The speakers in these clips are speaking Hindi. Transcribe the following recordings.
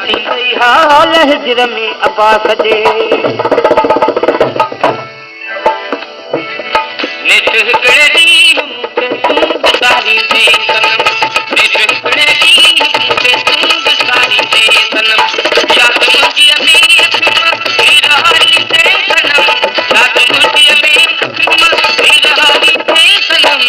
थी हाल हिजर में अब्बास जे नेठ हिकिड़े ॾींहुं मूंखे तूं विसारी दे सनम नेठ हिकिड़े ॾींहुं मूंखे तूं विसारी दे सनम यादि मुंहिंजीअ में अखियुनि हीर हारी दे सनम यादि मुंहिंजीअ में अखियुनि हीर हारी दे सनम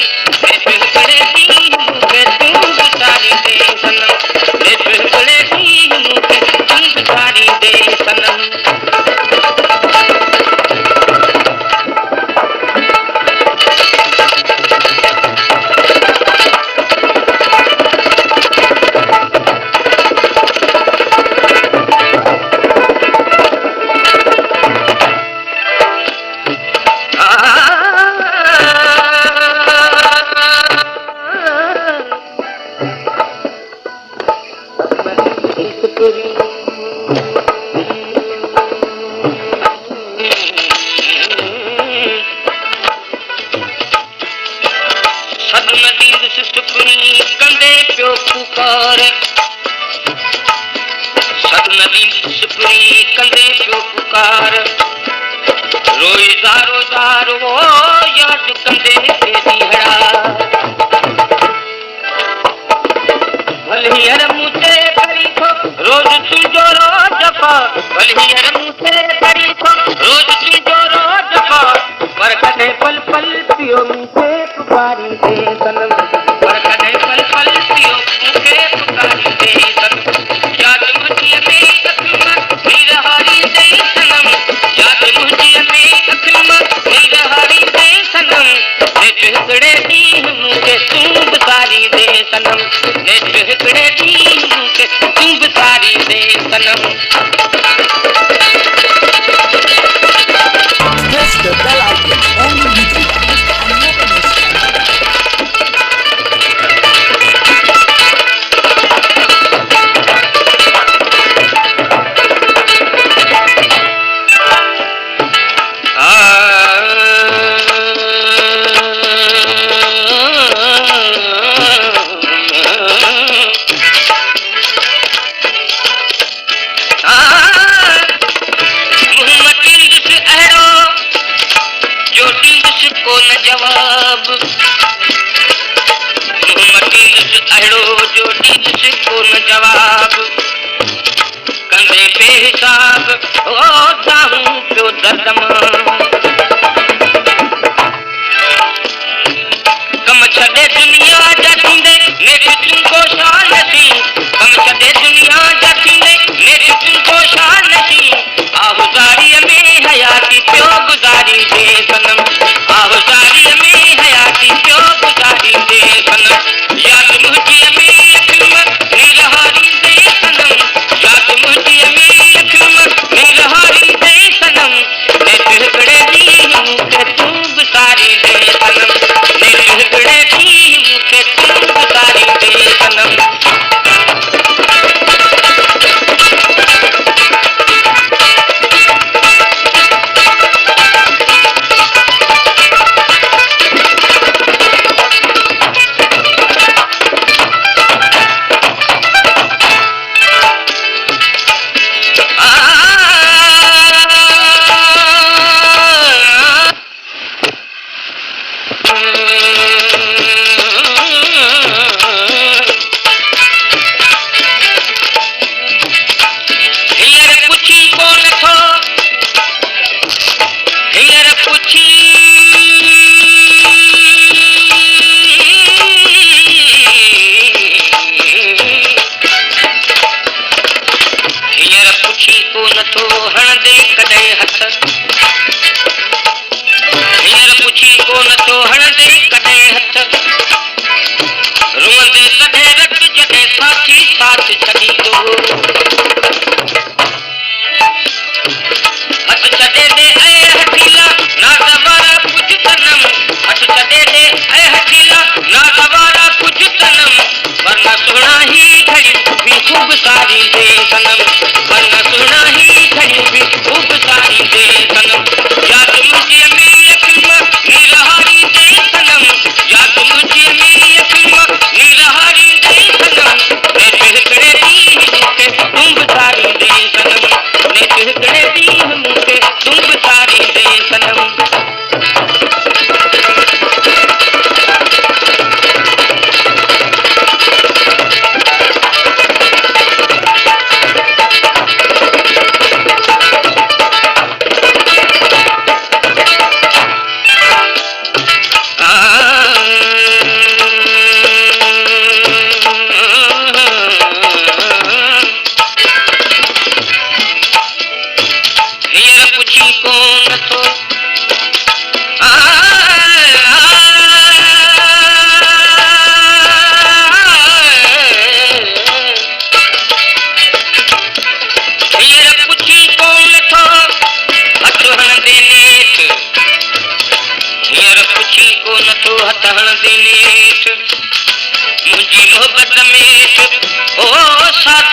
नेठ हिकिड़े ॾींहुं मूंखे तूं विसारी दे सनम नेठ हिकिड़े ॾींहुं मूंखे तूं विसारी दे सनम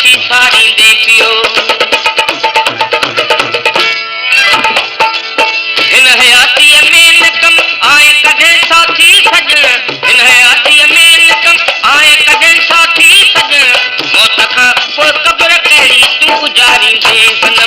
साथी सारी दे पियो इन हयातीअ में न कम आए कॾहिं साथी सजण इन हयातीअ में न कम आए कॾहिं साथी सजण मौत खां पोइ क़ब्र कहिड़ी तूं गुज़ारींदे सनम